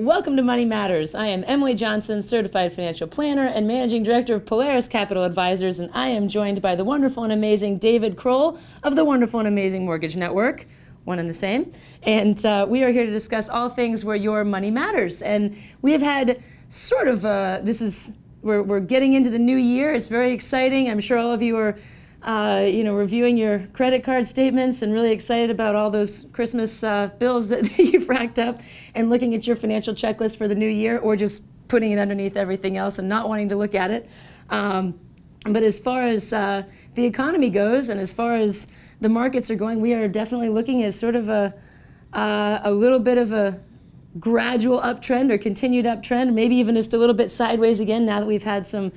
Welcome to Money Matters. I am Emily Johnson, Certified Financial Planner and Managing Director of Polaris Capital Advisors, and I am joined by the wonderful and amazing David Kroll of the Wonderful and Amazing Mortgage Network, one and the same. And we are here to discuss all things where your money matters. And we have had sort of, we're getting into the new year. It's very exciting. I'm sure all of you are reviewing your credit card statements and really excited about all those Christmas bills that you've racked up and looking at your financial checklist for the new year, or just putting it underneath everything else and not wanting to look at it. But as far as the economy goes and as far as the markets are going, we are definitely looking at sort of a little bit of a gradual uptrend or continued uptrend, maybe even just a little bit sideways again now that we've had some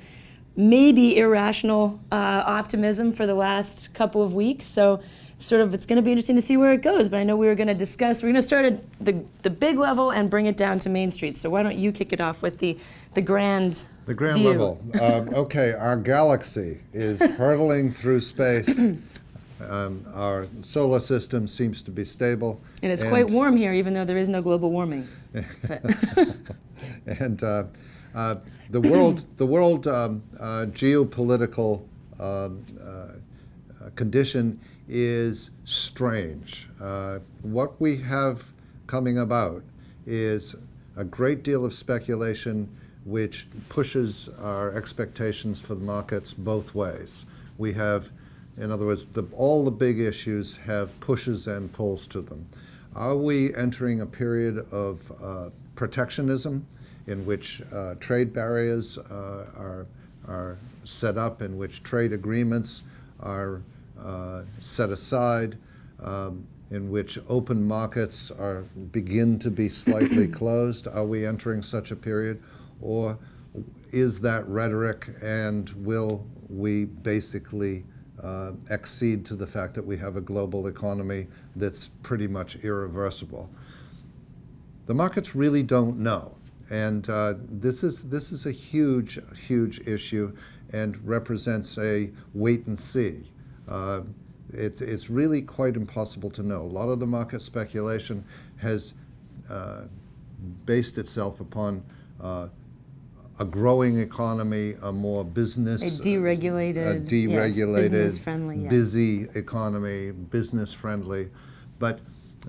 maybe irrational optimism for the last couple of weeks. So it's going to be interesting to see where it goes. But I know we're going to start at the big level and bring it down to Main Street. So why don't you kick it off with the grand view. Level. Okay, our galaxy is hurtling through space. Our solar system seems to be stable. And it's quite warm here, even though there is no global warming. And the world geopolitical condition is strange. What we have coming about is a great deal of speculation which pushes our expectations for the markets both ways. We have, in other words, all the big issues have pushes and pulls to them. Are we entering a period of protectionism in which trade barriers are set up, in which trade agreements are set aside, in which open markets begin to be slightly closed? Are we entering such a period? Or is that rhetoric, and will we basically accede to the fact that we have a global economy that's pretty much irreversible? The markets really don't know. And this is a huge, huge issue and represents a wait and see. It's really quite impossible to know. A lot of the market speculation has based itself upon a growing economy, a more deregulated, business-friendly, busy economy, business-friendly. But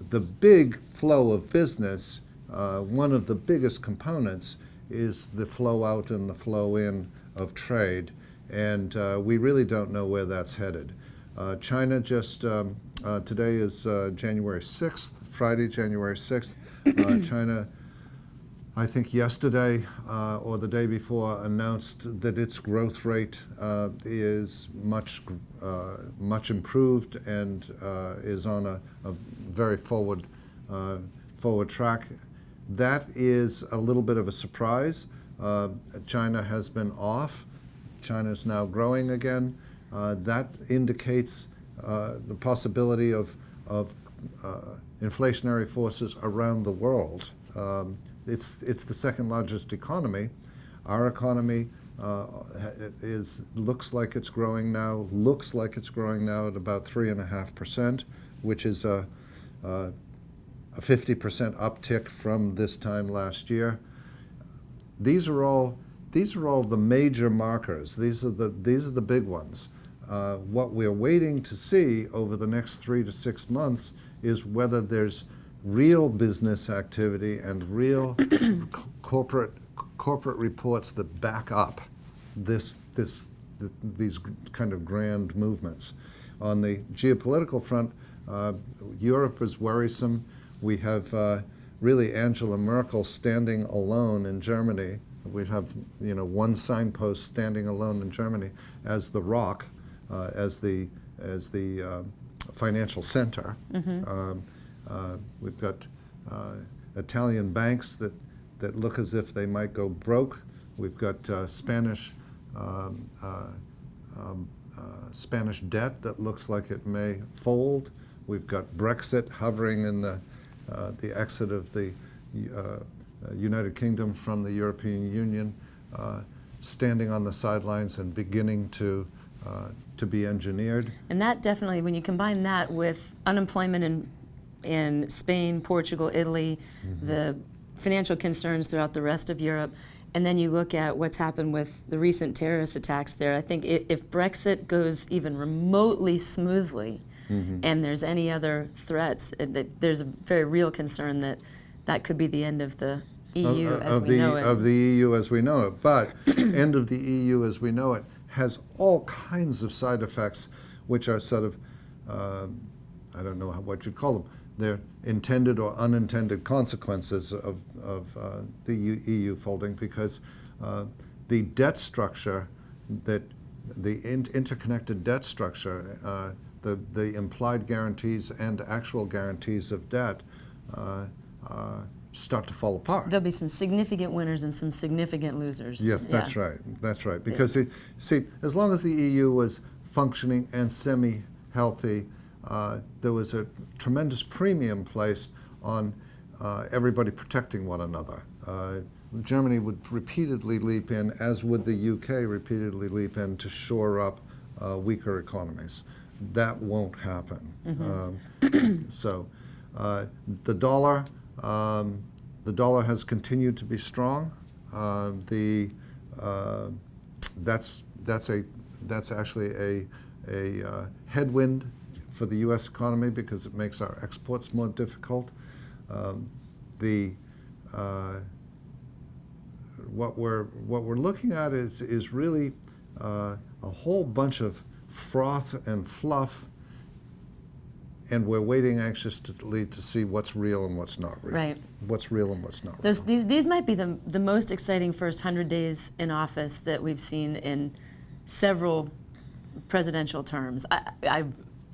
the big flow of business, one of the biggest components is the flow out and the flow in of trade, and we really don't know where that's headed. China just, today is January 6th, Friday, January 6th. China, I think yesterday or the day before, announced that its growth rate is much improved and is on a very forward track. That is a little bit of a surprise. China has been off. China is now growing again. That indicates the possibility of inflationary forces around the world. It's the second largest economy. Our economy looks like it's growing now at about 3.5%, which is a 50% uptick from this time last year. These are all the major markers. These are the big ones. What we're waiting to see over the next 3 to 6 months is whether there's real business activity and real corporate reports that back up these kind of grand movements. On the geopolitical front, Europe is worrisome. We have really Angela Merkel standing alone in Germany. We have one signpost standing alone in Germany as the rock, as the financial center. Mm-hmm. We've got Italian banks that look as if they might go broke. We've got Spanish debt that looks like it may fold. We've got Brexit hovering in the exit of the United Kingdom from the European Union, standing on the sidelines and beginning to be engineered. And that definitely, when you combine that with unemployment in Spain, Portugal, Italy, mm-hmm. the financial concerns throughout the rest of Europe. And then you look at what's happened with the recent terrorist attacks there. I think if Brexit goes even remotely smoothly, and there's any other threats, there's a very real concern that that could be the end of the EU as we know it. Of the EU as we know it. But end of the EU as we know it has all kinds of side effects, which are sort of, I don't know what you'd call them. They're intended or unintended consequences of the EU folding, because the debt structure, that the interconnected debt structure, the implied guarantees and actual guarantees of debt start to fall apart. There'll be some significant winners and some significant losers. Yes, that's right. That's right. Because see, as long as the EU was functioning and semi-healthy, there was a tremendous premium placed on everybody protecting one another. Germany would repeatedly leap in, as would the UK repeatedly leap in, to shore up weaker economies. That won't happen. So the dollar has continued to be strong. That's actually a headwind for the U.S. economy, because it makes our exports more difficult. What we're looking at is really a whole bunch of froth and fluff, and we're waiting anxiously to see what's real and what's not real. Right. What's real and what's not real. These might be the most exciting first 100 days in office that we've seen in several presidential terms.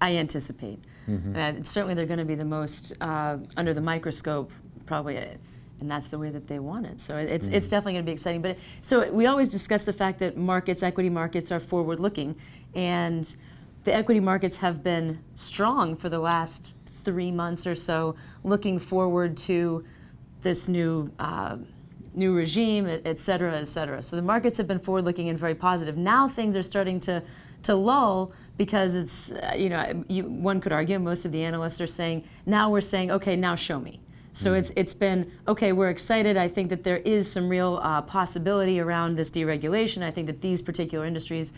I anticipate. Certainly they're going to be the most under the microscope, probably, and that's the way that they want it. So it's definitely going to be exciting. But so we always discuss the fact that equity markets are forward-looking, and the equity markets have been strong for the last 3 months or so, looking forward to this new regime, et cetera, et cetera. So the markets have been forward-looking and very positive. Now things are starting to lull, because it's, one could argue, most of the analysts are saying, now we're saying, okay, now show me. So it's been, okay, we're excited. I think that there is some real possibility around this deregulation. I think that these particular industries,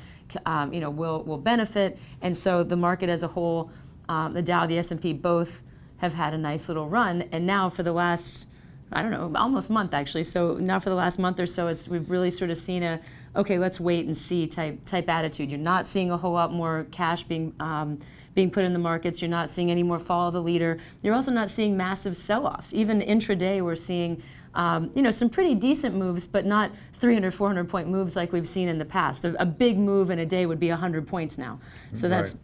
will benefit. And so the market as a whole, the Dow, the S&P, both have had a nice little run. And now for the last, I don't know, almost month actually. So now for the last month or so, we've really sort of seen a, okay, let's wait and see type attitude. You're not seeing a whole lot more cash being put in the markets. You're not seeing any more follow the leader. You're also not seeing massive sell-offs. Even intraday, we're seeing some pretty decent moves, but not 300, 400 point moves like we've seen in the past. A big move in a day would be 100 points now. So that's,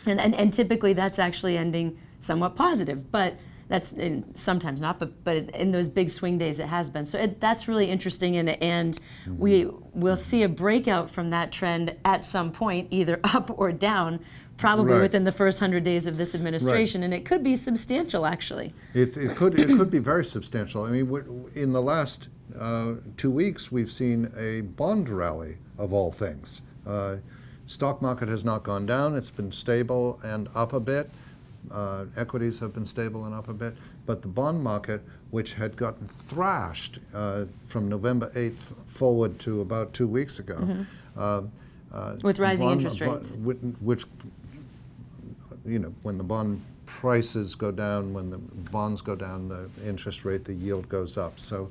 and typically that's actually ending somewhat positive, but that's sometimes not, but in those big swing days it has been. So that's really interesting, and we will see a breakout from that trend at some point, either up or down, probably within the first 100 days of this administration, and it could be substantial, actually. It could be very substantial. I mean, in the last 2 weeks, we've seen a bond rally, of all things. Stock market has not gone down. It's been stable and up a bit. Equities have been stable and up a bit. But the bond market, which had gotten thrashed from November 8th forward to about 2 weeks ago. With rising interest rates. Which, when the bond prices go down, when the bonds go down, the interest rate, the yield goes up. So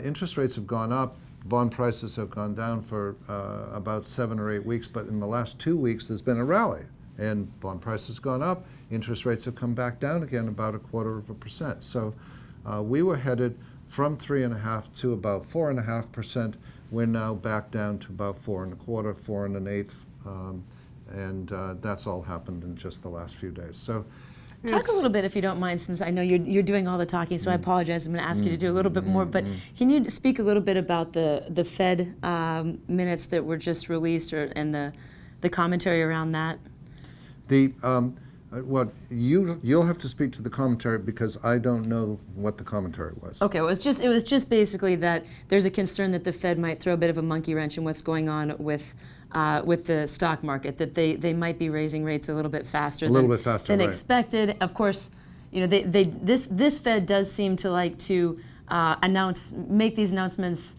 interest rates have gone up, bond prices have gone down for about 7 or 8 weeks, but in the last 2 weeks there's been a rally, and bond prices have gone up, interest rates have come back down again about 0.25%. So we were headed from 3.5% to about 4.5%. We're now back down to about 4.25%, 4.125%. And that's all happened in just the last few days. So, talk a little bit, if you don't mind, since I know you're doing all the talking. So I apologize. I'm going to ask you to do a little bit more. But can you speak a little bit about the Fed minutes that were just released, and the commentary around that? Well, you'll have to speak to the commentary, because I don't know what the commentary was. Okay, well, it was just basically that there's a concern that the Fed might throw a bit of a monkey wrench in what's going on with the stock market, that they might be raising rates a little bit faster than expected. Of course, this Fed does seem to like to make these announcements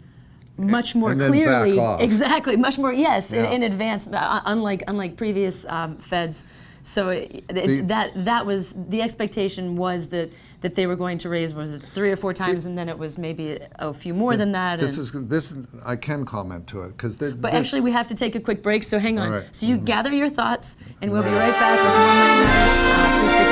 much more and then clearly, back off. Exactly, much more, yes, Yeah. in advance, unlike previous Feds. So that was the expectation, was that they were going to raise, was it 3 or 4 times, and then it was maybe a few more than that. This I can comment to it because. But actually, we have to take a quick break, so hang on. All right. So you gather your thoughts, and we'll be right back with more Money Matters. Please stick